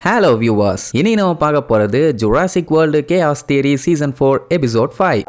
Hello viewers, இனி நம்ம பார்க்க போறது Jurassic World Chaos Theory Season 4 Episode 5.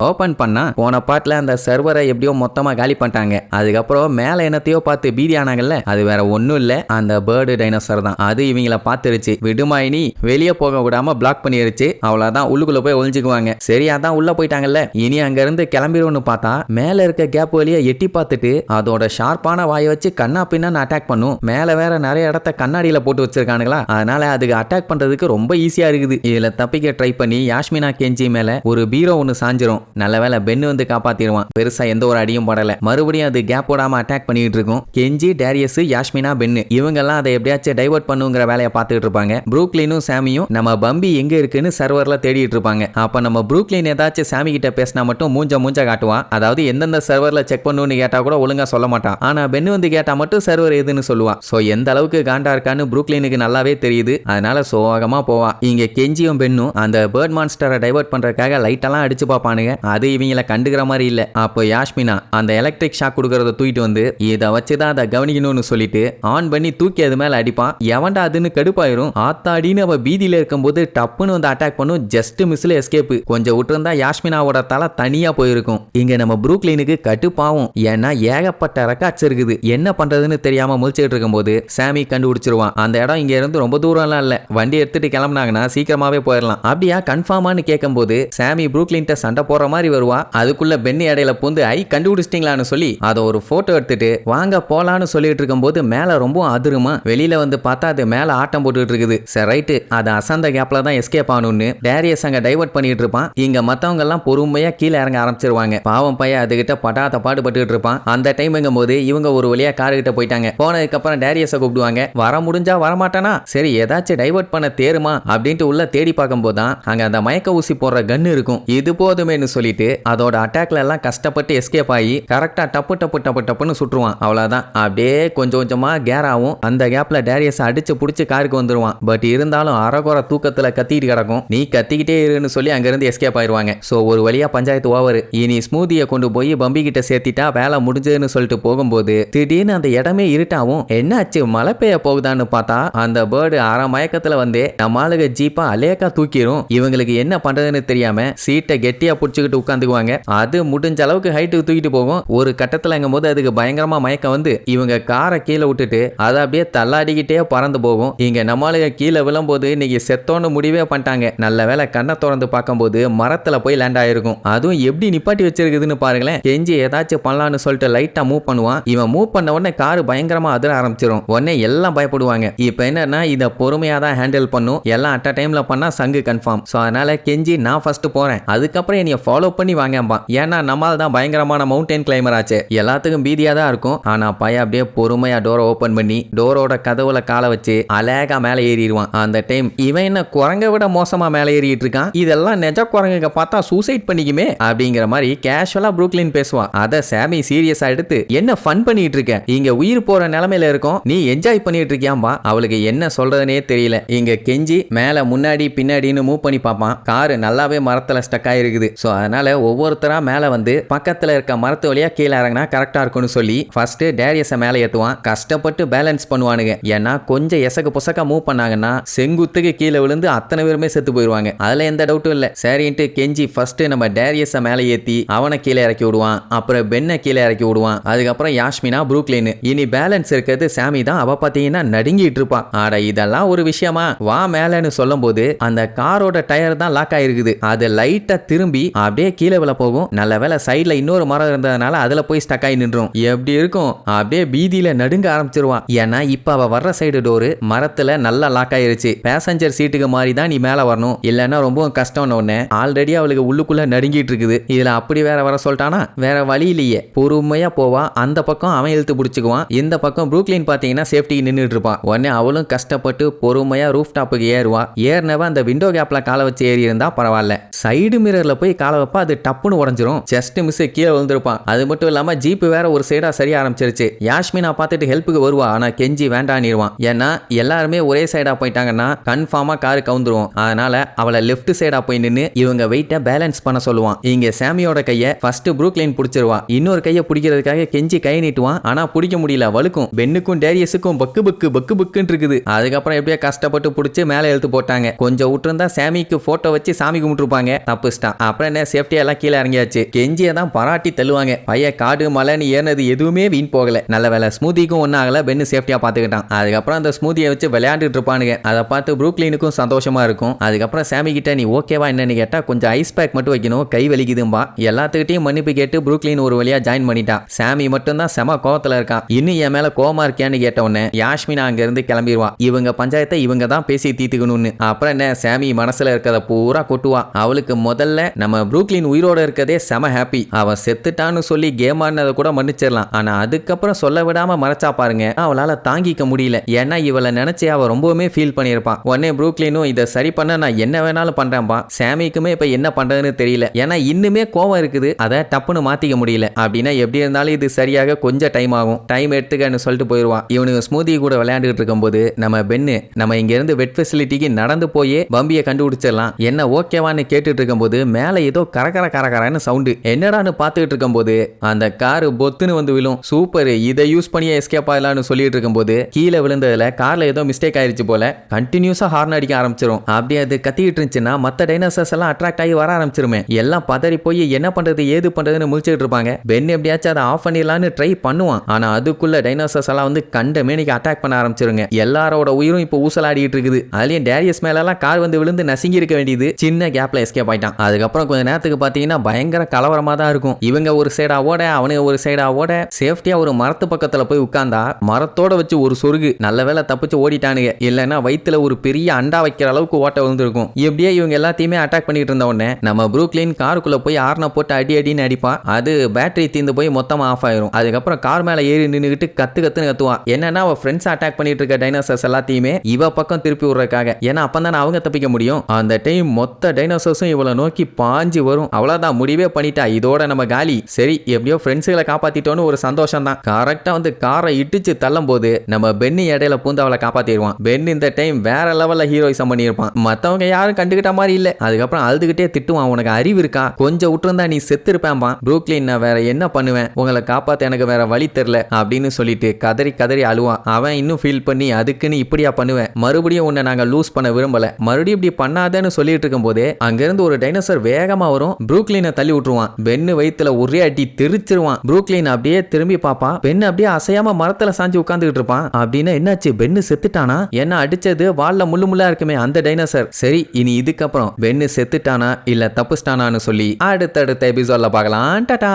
Open பண்ணா போன பாட்டில் அந்த சர்வரை எப்படியோ மொத்தமாக காலி பண்ணிட்டாங்க. அதுக்கப்புறம் மேலே என்னத்தையோ பார்த்து பீதி ஆனாங்கல்ல, அது வேற ஒன்றும் இல்லை, அந்த பேர்டு டைனோசர் தான். அது இவங்கள பார்த்துருச்சு, விடுமாயினி வெளியே போக விடாம பிளாக் பண்ணிருச்சு. அவ்வளோதான், உள்ளுக்குள்ள போய் ஒழிஞ்சுக்குவாங்க. சரி, அதான் உள்ள போயிட்டாங்கல்ல, இனி அங்கிருந்து கிளம்பிடும்னு பார்த்தா மேலே இருக்க கேப் வழியை எட்டி பார்த்துட்டு அதோட ஷார்ப்பான வாயை வச்சு கண்ணா பின்னான்னு அட்டாக் பண்ணும். மேலே வேற நிறைய இடத்த கண்ணாடியில் போட்டு வச்சிருக்கானுங்களா, அதனால அதுக்கு அட்டாக் பண்றதுக்கு ரொம்ப ஈஸியா இருக்குது. இதுல தப்பிக்க ட்ரை பண்ணி யாஷ்மினா கெஞ்சி மேல ஒரு பீரோ ஒன்று சாஞ்சிரும். நல்ல வேலை பென்னு வந்து காப்பாத்திடுவான். பெருசா எந்த ஒரு அடியும் படல. மறுபடியும் அது கேப் போடாம அட்டாக் பண்ணிட்டு இருக்கும். கெஞ்சி, டேரியஸ், யாஷ்மினா, பென்னு இவங்கெல்லாம் அதை எப்படியாச்சும் டைவர்ட் பண்ணுங்கிற வேலையை பார்த்துட்டு இருப்பாங்க. ப்ரூக்லினும் சாமியும் நம்ம பம்பி எங்க இருக்குன்னு சர்வர்ல தேடிட்டு இருப்பாங்க. அப்ப நம்ம ப்ரூக்லின் ஏதாச்சும் சாமி கிட்ட பேசினா மட்டும் மூஞ்ச காட்டுவான். அதாவது எந்தெந்த சர்வர்ல செக் பண்ணுன்னு கேட்டா கூட ஒழுங்கா சொல்ல மாட்டான். ஆனா பென்னு வந்து கேட்டா மட்டும் சர்வர் எதுன்னு சொல்லுவான். சோ எந்த அளவுக்கு காண்டா இருக்கான்னு ப்ரூக்லினுக்கு நல்லாவே தெரியுது. அதனால சோகமா போவா. இங்க கெஞ்சியும் பென்னும் அந்த பேர்ட் மான்ஸ்டரை டைவர்ட் பண்றதுக்காக லைட் எல்லாம் அடிச்சு பார்ப்பானுங்க. அது இவங்கள கண்டுக்கிற மாதிரி இல்ல. அப்போ யாஷ்மினா அந்த எலக்ட்ரிக் ஷாக் கொடுக்கறத தூக்கிட்டு வந்து இதை வச்சுதான் அதை கவனிக்கணும்னு சொல்லிட்டு ஆன் பண்ணி தூக்கி அது மேல அடிப்பான். எவன்டா அதுன்னு கடுப்பாயிரும். ஆத்தாடின்னு அவ பீதியில இருக்கும்போது டப்புன்னு வந்து அட்டாக் பண்ணும். ஜஸ்ட் மிஸ்ல எஸ்கேப். கொஞ்சம் விட்டுருந்தா யாஷ்மினாவோட தலை தனியா போயிருக்கும். இங்க நம்ம ப்ரூக்லினுக்கு கடுப்பாவும். ஏன்னா ஏகப்பட்ட ரெக்கார்ட்ஸ் இருக்குது. என்ன பண்றதுன்னு தெரியாம முழிச்சுட்டு இருக்கும்போது சாமி கண்டுபிடிச்சிருவான். அந்த இடம் இங்க இருந்து ரொம்ப தூரம்லாம் இல்ல, வண்டி எடுத்துட்டு கிளம்புனாங்கன்னா சீக்கிரமாவே போயிடலாம். அப்படியா கன்ஃபார்மான்னு கேட்கும்போது சாமி ப்ரூக்லின்ட்ட சண்டை போற மாதிரி வருவா. அதுக்குள்ள பென்னி இடையில பூந்து கண்டுபிடிச்சிட்டீங்களான்னு சொல்லி அதை ஒரு போட்டோ எடுத்துட்டு வாங்க போலான்னு சொல்லிட்டு இருக்கும்போது மேல ரொம்ப அதிருமா. வெளியில வந்து பார்த்தா அது மேல ஆட்டம் போட்டுட்டு இருக்குது. சரி ரைட்டு, அது அசந்த கேப்ல தான் எஸ்கேப் ஆகணும்னு டேரியஸ் அங்க டைவர்ட் பண்ணிட்டு இருப்பான். இங்க மத்தவங்க எல்லாம் பொறுமையா கீழே இறங்க ஆரம்பிச்சிருவாங்க. பாவம் பையன் அதுகிட்ட பட்டாத்த பாடுபட்டு இருப்பான். அந்த டைம்ங்கும் போது இவங்க ஒரு வழியா காரு கிட்ட போயிட்டாங்க. போனதுக்கு அப்புறம் டேரியஸை கூப்பிடுவாங்க. வர முடிஞ்சா வரமாட்டானா, சரி ஏதாச்சும் டைவர்ட் பண்ண தேருமா அப்படின்ட்டு உள்ள தேடி பார்க்கும் போதுதான் அங்க அந்த மயக்க ஊசி போடுற கன்னு இருக்கும். இது போதுமேன்னு சொல்லிட்டு அதோட அட்டாக்ல எல்லாம் கஷ்டப்பட்டு எஸ்கேப் ஆகி கரெக்டா டப்புன்னு சுற்றுவான். அவ்வளவுதான், அப்படியே கொஞ்சம் கொஞ்சமா கேர் ஆகும். அந்த கேப்ல டேரியஸ் அடிச்சு புடிச்சு காருக்கு வந்துருவான். பட் இருந்தாலும் அரகுற தூக்கத்துல கத்திட்டு கிடக்கும். நீ கத்திக்கிட்டே இருன்னு சொல்லி அங்கிருந்து எஸ்கேப் ஆயிருவாங்க. சோ ஒரு வழியா பஞ்சாயத்து ஓவர். இனி ஸ்மூதியை கொண்டு போய் பம்பி கிட்ட சேர்த்திட்டா வேலை முடிஞ்சதுன்னு சொல்லிட்டு போகும்போது திடீர்னு அந்த இடமே இருட்டாவும். என்னாச்சு மழை பெய்ய போகுதான்னு பார்த்தா அந்த பேர்டு அரை மயக்கத்துல வந்து நம்ம ஆளுக ஜீப்பா அலேக்கா தூக்கிரும். இவங்களுக்கு என்ன பண்றதுன்னு தெரியாம சீட்டை கெட்டியா புடிச்சுக்கிட்டு உட்காந்துக்குவாங்க. அது முடிஞ்ச அளவுக்கு ஹைட்டுக்கு தூக்கிட்டு போகும். ஒரு கட்டத்துலங்கும் போது அதுக்கு பயங்கரமா மயக்கம் வந்து இவங்க காரை கீழே விட்டுட்டு அதை அப்படியே தள்ளாடிக்கிட்டே பறந்து போகும். இங்க நம்மளுக்கு கீழே விழும்போது இன்னைக்கு செத்தோன்னு முடிவே பண்ணிட்டாங்க. நல்ல வேலை கண்ணை திறந்து பார்க்கும்போது மரத்துல போய் லேண்ட் ஆயிருக்கும். அதுவும் எப்படி நிப்பாட்டி வச்சிருக்குதுன்னு பாருங்களேன். கெஞ்சி ஏதாச்சும் பண்ணலான்னு சொல்லிட்டு லைட்டா மூவ் பண்ணுவான். இவன் மூவ் பண்ண உடனே காரு பயங்கரமா அதிர ஆரம்பிச்சிடும். உடனே எல்லாம் பயப்படுவாங்க. இப்ப என்னன்னா இதை பொறுமையா தான் ஹேண்டில் பண்ணும். எல்லாம் அட் டைம்ல பண்ணா சங்கு கன்ஃபார்ம். சோ அதனால கெஞ்சி நான் ஃபர்ஸ்ட் போறேன், அதுக்கப்புறம் என்னைய ஃபாலோ பண்ணி வாங்கம்பா. ஏன்னா நம்மால் தான் பயங்கரமான மவுண்டன் கிளைமர் ஆச்சு. எல்லாத்துக்கும் பீதியா தான் இருக்கும். ஆனா பையன் அப்படியே பொறுமையா டோரை ஓபன் பண்ணி டோரோட கதவுல காலை வச்சு அழகா மேலே ஏறிடுவான். அந்த டைம் இவன் என்ன குரங்க விட மோசமா மேலே ஏறிட்டு இருக்கான். இதெல்லாம் நெஜ குரங்குங்க பார்த்தா சூசைட் பண்ணிக்குமே அப்படிங்கிற மாதிரி கேஷுவலா ப்ரூக்லின் பேசுவான். அத சாமி சீரியஸா எடுத்து என்ன ஃபன் பண்ணிட்டு இருக்க, இங்க உயிர் போற நிலைமையில இருக்கும், நீ என்ஜாய் பண்ணிட்டு இருக்கியாம்பா. அவளுக்கு என்ன சொல்றதுனே தெரியல. இங்க கெஞ்சி மேல முன்னாடி பின்னாடின்னு மூவ் பண்ணி பார்ப்பான். காரு நல்லாவே மரத்துல ஸ்டக் ஆயிருக்குது. சோ அதனால ஒவ்வொருத்தரா மேல வந்து பக்கத்துல இருக்க மரத்து வழியா கீழே இறங்கினா கரெக்டா இருக்கும்னு சொல்லி ஃபர்ஸ்ட் டேரியஸை மேல ஏத்துவான். கஷ்டப்பட்டு பேலன்ஸ் பண்ணுவானுங்க. ஏன்னா கொஞ்சம் எசக்கு புசக்கா மூவ் பண்ணாங்கன்னா செங்குத்துக்கு கீழே விழுந்து அத்தனை பேருமே செத்து போயிருவாங்க. அதுல எந்த டவுட்டும் இல்ல. சரின்ட்டு கெஞ்சி ஃபர்ஸ்ட் நம்ம டேரியஸை மேல ஏத்தி அவனை கீழே இறக்கி விடுவான். அப்புறம் பென்னை கீழே இறக்கி விடுவான். அதுக்கப்புறம் யாஷ்மினா, ப்ரூக்லின். இனி பேலன்ஸ் இருக்கிறது சாமி தான். அவ பாத்தீங்கன்னா நடுங்கிட்டு இருப்பான். ஆட இதெல்லாம் ஒரு விஷயமா, வா மேலன்னு சொல்லும் போது அந்த காரோட டயர் தான் லாக் ஆயிருக்குது. அது லைட்டா திரும்பி அப்படியே கீழே விழ போகும். நல்ல வேலை சைட்ல இன்னொரு மரம் இருந்ததுனால அதுல போய் ஸ்டக் ஆகி நின்றும். எப்படி இருக்கும், அப்படியே பீதியில நடுங்க ஆரம்பிச்சிருவான். ஏன்னா இப்ப அவ வர்ற சைடு டோரு மரத்துல நல்லா லாக் ஆயிருச்சு. பேசஞ்சர் சீட்டுக்கு மாதிரி தான் நீ மேல வரணும், இல்லன்னா ரொம்ப கஷ்டம்னு ஒண்ணு. ஆல்ரெடி அவளுக்கு உள்ளுக்குள்ள நடுங்கிட்டு இருக்குது. இதுல அப்படி வேற வர சொல்லிட்டானா வேற வழி இல்லையே. பொறுமையா போவா. அந்த பக்கம் அவன் இழுத்து பிடிச்சுக்குவான். இந்த பக்கம் ப்ரூக்லின் பாத்தீங்கன்னா சேஃப்டிக்கு நின்றுட்டு இருப்பான். உடனே அவளும் கஷ்டப்பட்டு பொறுமையா ரூஃப் டாப்புக்கு ஏறுவா. ஏறினவ அந்த விண்டோ கேப்ல காலை வச்சு ஏறி இருந்தா பரவாயில்ல. சைடு மிரர்ல போய் காலை போறப்ப அது டப்புன்னு உடஞ்சிரும். ஜஸ்ட் மிஸ் கீழே விழுந்திருப்பான். அது மட்டும் இல்லாம ஜீப் வேற ஒரு சைடா சரிய ஆரம்பிச்சிருச்சு. யாஸ்மினா பார்த்துட்டு ஹெல்ப்புக்கு வருவா. ஆனா கெஞ்சி வேண்டான்னிருவான். ஏன்னா எல்லாருமே ஒரே சைடா போயிட்டாங்கன்னா கன்ஃபார்மா காரு கவுந்துருவோம். அதனால அவளை லெஃப்ட் சைடா போய் நின்று இவங்க வெயிட்ட பேலன்ஸ் பண்ண சொல்லுவான். இங்க சாமியோட கையை ஃபர்ஸ்ட் ப்ரூக்லின் பிடிச்சிருவா. இன்னொரு கையை பிடிக்கிறதுக்காக கெஞ்சி கை நீட்டுவான். ஆனா பிடிக்க முடியல, வலுக்கும். பென்னுக்கும் டேரியஸுக்கும் பக்கு பக்கு பக்கு பக்குன்னு இருக்குது. அதுக்கப்புறம் எப்படியே கஷ்டப்பட்டு பிடிச்சி மேலே எழுத்து போட்டாங்க. கொஞ்சம் விட்டுருந்தா சாமிக்கு போட்டோ வச்சு சாமி கும்பிட்டுருப்பாங்க. தப்புஸ்டான். அப்புறம் என்ன சேஃப்டியா எல்லாம் கீழே இறங்கியாச்சு. கெஞ்சியை தான் பாராட்டி தள்ளுவாங்க. பைய காடு மலைன்னு ஏறினது எதுவுமே வீண் போகல. நல்ல வேலை ஸ்மூதிக்கும் ஒன்னும் ஆகல. பென்னு சேஃப்டியா பாத்துக்கிட்டான். அதுக்கப்புறம் அந்த ஸ்மூதியை வச்சு விளையாண்டுட்டு இருப்பானுங்க. அதை பார்த்து ப்ரூக்லினுக்கும் சந்தோஷமா இருக்கும். அதுக்கப்புறம் சாமி கிட்ட நீ ஓகேவா என்னன்னு கேட்டா கொஞ்சம் ஐஸ் பேக் மட்டும் வைக்கணும், கை வலிக்குதும்பா. எல்லாத்துக்கிட்டையும் மன்னிப்பு கேட்டு ப்ரூக்லின் ஒரு வழியா ஜாயின் பண்ணிட்டா. சாமி மட்டும் தான் செம கோவத்துல இருக்கான். இன்னும் என் மேல கோவமா இருக்கியான்னு கேட்ட உடனே யாஸ்மினா அங்க இருந்து கிளம்பிடுவா. இவங்க பஞ்சாயத்தை இவங்க தான் பேசி தீர்த்துக்கணும்னு. அப்புறம் என்ன சாமி மனசுல இருக்கிறத பூரா கொட்டுவா. அவளுக்கு முதல்ல நம்ம ப்ரூக்லின் உயிரோட இருக்கதே செம ஹாப்பி. அவ செத்துட்டான்னு சொல்லி கேம் ஆடினதை கூட மன்னிச்சிடலாம். ஆனா அதுக்கப்புறம் சொல்ல விடாம மறைச்சா பாருங்க, அவளால தாங்கிக்க முடியல. ஏன்னா இவளை நினைச்சு அவ ரொம்பவுமே ஃபீல் பண்ணியிருப்பான். உடனே ப்ரூக்லினும் இதை சரி பண்ண நான் என்ன வேணாலும் பண்றேன்பா. சாமிக்குமே இப்ப என்ன பண்றதுன்னு தெரியல. ஏன்னா இன்னுமே கோவம் இருக்குது, அதை டப்புன்னு மாத்திக்க முடியல. அப்படின்னா எப்படி இருந்தாலும் இது சரியாக கொஞ்சம் டைம் ஆகும், டைம் எடுத்துக்கன்னு சொல்லிட்டு போயிடுவான். இவனுக்கு ஸ்மூதி கூட விளையாண்டுட்டு இருக்கும்போது நம்ம பென்னு நம்ம இங்க இருந்து வெட் ஃபெசிலிட்டிக்கு நடந்து போயே பம்பியை கண்டுபிடிச்சிடலாம் என்ன ஓகேவான்னு கேட்டுட்டு இருக்கும்போது மேல ஏதோ கரகரன்னு சவுண்டு. என்னடான்னு பார்த்துட்டு இருக்கும்போது அந்த காரு பொத்துன்னு வந்து விழும். சூப்பர், இதை யூஸ் பண்ணியே எஸ்கேப் ஆகலான்னு சொல்லிட்டு இருக்கும்போது கீழே விழுந்ததுல கார்ல ஏதோ மிஸ்டேக் ஆயிருச்சு போல. கண்டினியூஸா ஹார்ன் அடிக்க ஆரம்பிச்சிடும். அப்படி அது கத்திட்டு இருந்துச்சுன்னா மத்த டைனோசர்ஸ் எல்லாம் அட்ராக்ட் ஆகி வர ஆரம்பிச்சிருமே. எல்லாம் பதறி போய் என்ன பண்றது ஏது பண்றதுன்னு முழிச்சிட்டு இருப்பாங்க. பென் எப்படியாச்சும் அதை ஆஃப் பண்ணிடலான்னு ட்ரை பண்ணுவான். ஆனா அதுக்குள்ள டைனோசர்ஸ் எல்லாம் வந்து கண்ட மேனிக்கு அட்டாக் பண்ண ஆரம்பிச்சிருங்க. எல்லாரோட உயிரும் இப்போ ஊசலாடிட்டு இருக்குது. அதுலயும் டேரியஸ் மேல எல்லாம் கார் வந்து விழுந்து நசுங்கி இருக்க வேண்டியது சின்ன கேப்ல எஸ்கேப் ஆயிட்டான். அதுக்கப்புறம் கொஞ்ச நேரத்துக்கு பாத்தீங்கன்னா பயங்கர கலவரமா தான் இருக்கும். இவங்க ஒரு சைடா ஓட, அவனுங்க ஒரு சைடா ஓட. சேஃப்டியா ஒரு மரத்து பக்கத்துல போய் உட்கார்ந்தா மரத்தோட வச்சு ஒரு சொருகு. நல்ல வேலை தப்பிச்சு ஓடிட்டானுங்க. இல்லைன்னா வயித்துல ஒரு பெரிய அண்டா வைக்கிற அளவுக்கு ஓட்ட விழுந்திருக்கும். எப்படியே இவங்க எல்லாத்தையுமே அட்டாக் பண்ணிட்டு இருந்த உடனே நம்ம ப்ரூக்லின் காருக்குள்ள போய் ஆர்ன போட்டு அடி அடின்னு அடிப்பான். அது பேட்டரி தீர்ந்து போய் மொத்தமா ஆஃப் ஆயிரும். அதுக்கப்புறம் கார் மேல ஏறி நின்னுகிட்டு கத்துன்னு கத்துவான். என்னன்னா அவ ஃப்ரெண்ட்ஸ் அட்டாக் பண்ணிட்டு இருக்க டைனோசர்ஸ் எல்லாத்தையுமே இவ பக்கம் திருப்பி விடுறதுக்காக. ஏன்னா அப்பதான் அவங்க தப்பிக்க முடியும். அந்த டைம் மொத்த டைனோசர்ஸும் இவளை நோக்கி பாஞ்சு வரும். அவ்வளவுதான், முடிவே பண்ணிட்டா, இதோட நம்ம காலி. சரி எப்படியோ ஃப்ரெண்ட்ஸுகளை காப்பாத்திட்டோன்னு ஒரு சந்தோஷம் தான். கரெக்டா வந்து காரை இடிச்சு தள்ளும் போது நம்ம பென்னு இடையில பூந்து அவளை காப்பாத்திடுவான். பென் இந்த டைம் வேற லெவல்ல ஹீரோயிசம் பண்ணியிருப்பான். மத்தவங்க யாரும் கண்டுகிட்ட மாதிரி இல்ல. அதுக்கப்புறம் அழுதுகிட்டே திட்டுவான், உனக்கு அறிவு இருக்கா, கொஞ்சம் விட்டுருந்தா நீ செத்து இருப்பேன்பா. ப்ரூக்லின் நான் வேற என்ன பண்ணுவேன், உங்களை காப்பாத்த எனக்கு வேற வழி தெரியல அப்படின்னு சொல்லிட்டு கதறி அழுவான். அவன் இன்னும் ஃபீல் பண்ணி அதுக்குன்னு இப்படியா பண்ணுவேன், மறுபடியும் உன்னை நாங்க லூஸ் பண்ண விரும்பல, மறுபடியும் இப்படி பண்ணாதேன்னு சொல்லிட்டு இருக்கும் போதே அங்கிருந்து ஒரு டைனோசர் வேகமா வரும். ப்ரூக்லினை தள்ளி விட்டுருவான். பென்னு வயித்துல ஒரே அடி தெரிச்சிருவான். ப்ரூக்லின் அப்படியே திரும்பி பாப்பா. பென்னு அப்படியே அசையாம மரத்துல சாஞ்சு உட்கார்ந்துட்டு இருப்பான். அப்படின்னா என்னாச்சு, பென்னு செத்துட்டானா? என்ன அடிச்சது வால்ல முள்ளா இருக்குமே அந்த டைனோசர். சரி இனி இதுக்கப்புறம் பென்னு செத்துட்டானா இல்ல தப்புஸ்டானான்னு சொல்லி அடுத்தடுத்த எபிசோட்ல பார்க்கலாம். டாடா.